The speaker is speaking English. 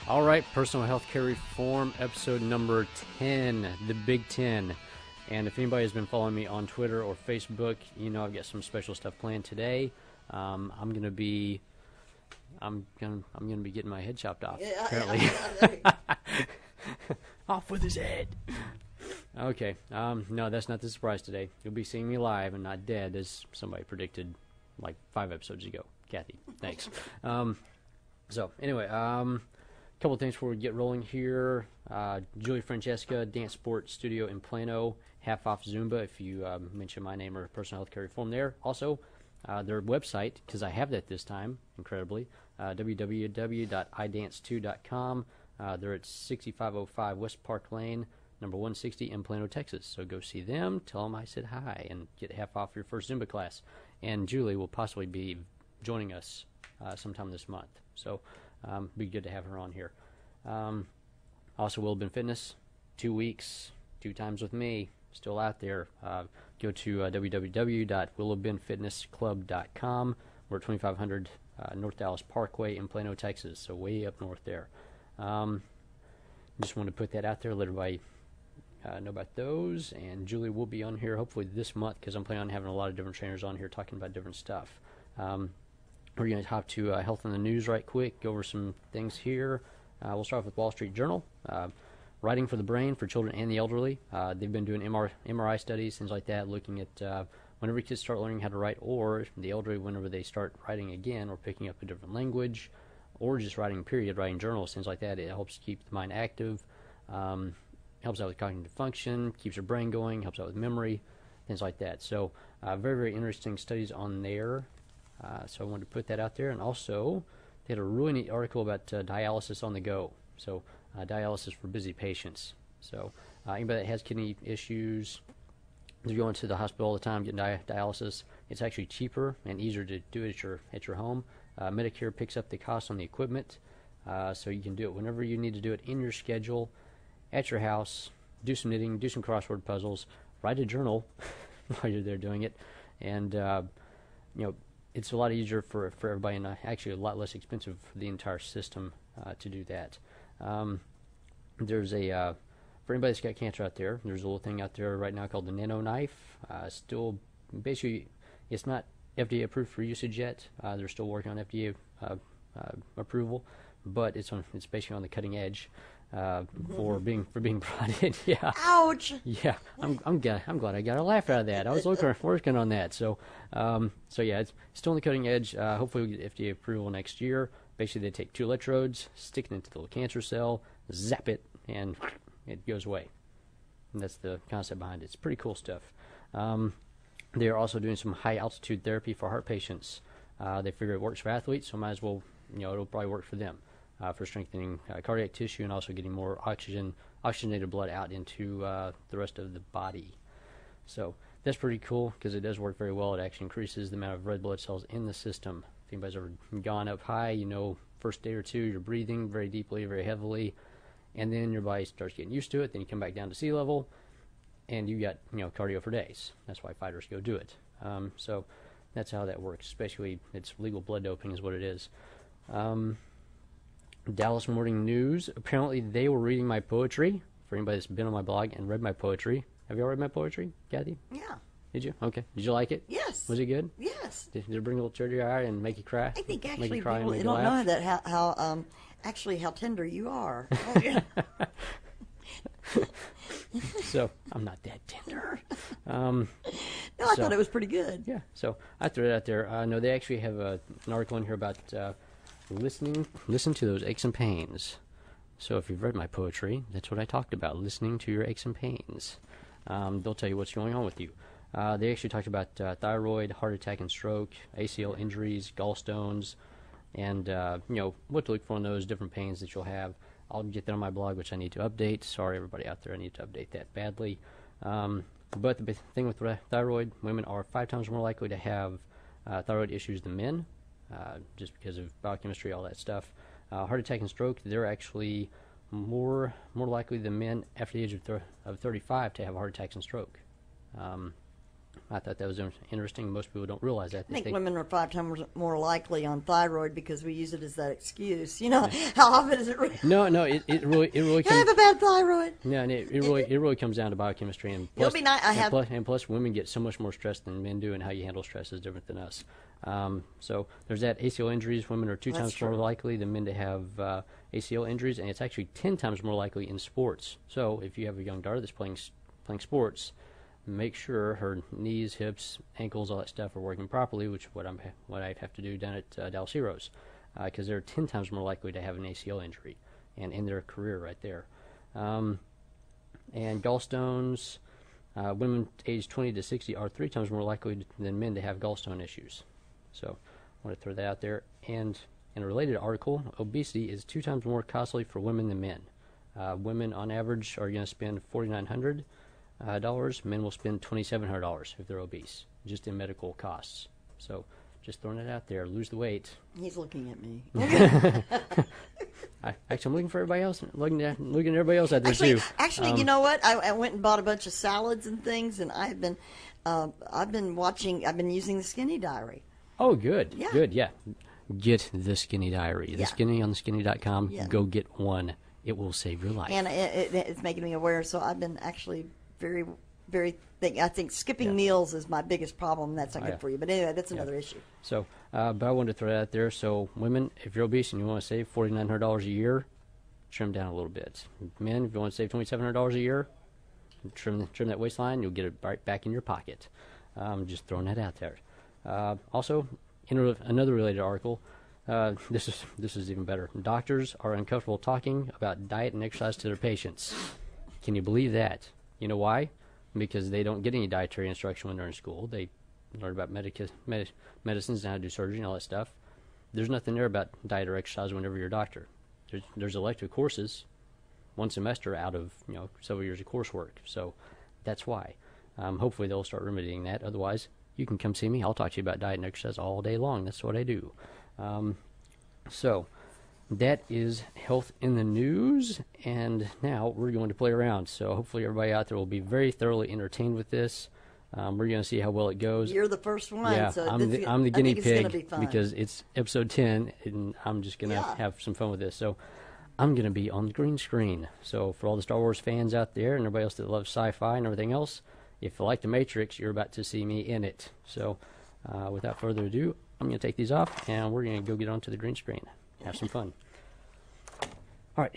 All right, Personal Healthcare Reform, episode number 10, the Big 10. And if anybody has been following me on Twitter or Facebook, you know I've got some special stuff planned today. I'm gonna be getting my head chopped off. Apparently, off with his head. Okay, no, that's not the surprise today. You'll be seeing me live and not dead, as somebody predicted like 5 episodes ago. Kathy, thanks. So anyway, couple of things before we get rolling here. Julie Francesca, Dance Sport Studio in Plano, half off Zumba if you mention my name or Personal Healthcare Reform there. Also, their website, because I have that this time, incredibly, www.idance2.com. They're at 6505 West Park Lane, number 160 in Plano, Texas. So go see them, tell them I said hi, and get half off your first Zumba class. And Julie will possibly be joining us sometime this month. So be good to have her on here. Also, Willowbend Fitness, 2 weeks, 2 times with me, still out there. Go to www.willowbendfitnessclub.com. We're at 2500 North Dallas Parkway in Plano, Texas, so way up north there. Just wanted to put that out there, let everybody know about those. And Julie will be on here hopefully this month, because I'm planning on having a lot of different trainers on here talking about different stuff. We're going to hop to Health in the News right quick, go over some things here. We'll start off with Wall Street Journal. Writing for the Brain for children and the elderly. They've been doing MRI studies, things like that, looking at whenever kids start learning how to write, or the elderly whenever they start writing again or picking up a different language, or just writing period, writing journals, things like that. It helps keep the mind active, helps out with cognitive function, keeps your brain going, helps out with memory, things like that. So very, very interesting studies on there. So I wanted to put that out there. And also, they had a really neat article about dialysis on the go. So dialysis for busy patients. So anybody that has kidney issues, they're going to the hospital all the time getting dialysis. It's actually cheaper and easier to do it at your home. Medicare picks up the cost on the equipment, so you can do it whenever you need to do it in your schedule, at your house. Do some knitting, do some crossword puzzles, write a journal while you're there doing it, and it's a lot easier for everybody, and actually a lot less expensive for the entire system to do that. There's a for anybody that's got cancer out there, there's a little thing out there right now called the Nano Knife. Still, basically, it's not FDA approved for usage yet. They're still working on FDA approval, but it's basically on the cutting edge for being brought in. Yeah. Ouch. Yeah. I'm glad I got a laugh out of that. I was working on that. So yeah, it's still on the cutting edge. Hopefully we get FDA approval next year. Basically, they take 2 electrodes, stick it into the little cancer cell, zap it, and it goes away. And that's the concept behind it. It's pretty cool stuff. They are also doing some high-altitude therapy for heart patients. They figure it works for athletes, so might as well, it'll probably work for them, for strengthening cardiac tissue and also getting more oxygenated blood out into the rest of the body. So that's pretty cool because it does work very well. It actually increases the amount of red blood cells in the system. If anybody's ever gone up high, first day or two, you're breathing very deeply, very heavily, and then your body starts getting used to it. Then you come back down to sea level, and you got cardio for days. That's why fighters go do it. So that's how that works. Especially, it's legal blood doping is what it is. Dallas Morning News. Apparently, they were reading my poetry. For anybody that's been on my blog and read my poetry, have you all read my poetry, Kathy? Yeah. Did you? Okay. Did you like it? Yes. Was it good? Yes. Did it bring a little tear to your eye and make you cry? I think actually make you cry people and make don't you know laugh? that how tender you are. Oh, yeah. So I'm not that tender. No, I thought it was pretty good. Yeah. So I threw it out there. No, they actually have an article in here about listen to those aches and pains. So if you've read my poetry, that's what I talked about, listening to your aches and pains. They'll tell you what's going on with you. They actually talked about thyroid, heart attack and stroke, ACL injuries, gallstones, and what to look for in those different pains that you'll have. I'll get that on my blog, which I need to update. Sorry, everybody out there, I need to update that badly. But the thing with thyroid, women are 5 times more likely to have thyroid issues than men, just because of biochemistry, all that stuff. Heart attack and stroke, they're actually more likely than men after the age of 35 to have heart attacks and stroke. I thought that was interesting. Most people don't realize that. I think They women are 5 times more likely on thyroid because we use it as that excuse. You know, how often is it really? no, it really I comes. have a bad thyroid. Yeah, and it really comes down to biochemistry, and It'll plus, be nice. and plus, women get so much more stress than men do, and how you handle stress is different than us. So there's that. ACL injuries, women are 2 That's times more true. likely than men to have ACL injuries, and it's actually 10 times more likely in sports. So if you have a young daughter that's playing sports, make sure her knees, hips, ankles, all that stuff are working properly, which is what I have to do down at Dallas Heroes, because they're 10 times more likely to have an ACL injury and end their career right there. And gallstones, women aged 20 to 60 are 3 times more likely than men to have gallstone issues. So I want to throw that out there. And in a related article, obesity is 2 times more costly for women than men. Women on average are going to spend $4,900. Men will spend $2,700 if they're obese, just in medical costs. So just throwing it out there. Lose the weight. He's looking at me. I'm looking for everybody else. Looking at everybody else out there too. Actually, you know what? I went and bought a bunch of salads and things, and I've been using the Skinny Diary. Oh, good. Yeah. Good. Yeah. Get the Skinny Diary. The Yeah. Skinny on theskinny.com. Yeah. Go get one. It will save your life. And it's making me aware. So I've been actually very, very. I think skipping Yeah. meals is my biggest problem. That's not Oh, good yeah. for you. But anyway, that's another issue. So, but I wanted to throw that out there. So, women, if you're obese and you want to save $4,900 a year, trim down a little bit. Men, if you want to save $2,700 a year, trim that waistline. You'll get it right back in your pocket. Just throwing that out there. Also, in another related article, this is even better. Doctors are uncomfortable talking about diet and exercise to their patients. Can you believe that? You know why? Because they don't get any dietary instruction when they're in school. They learn about medicines and how to do surgery and all that stuff. There's nothing there about diet or exercise whenever you're a doctor. There's elective courses, one semester out of several years of coursework. So that's why. Hopefully they'll start remedying that. Otherwise, you can come see me. I'll talk to you about diet and exercise all day long. That's what I do. So that is health in the news, and now we're going to play around. So hopefully everybody out there will be very thoroughly entertained with this. We're going to see how well it goes. You're the first one. Yeah, so I'm the I guinea think it's gonna pig be fun. because it's episode 10, and I'm just going to Yeah. have some fun with this. So I'm going to be on the green screen. So for all the Star Wars fans out there and everybody else that loves sci-fi and everything else, if you like The Matrix, you're about to see me in it. So without further ado, I'm going to take these off, and we're going to go get onto the green screen. Have some fun. All right.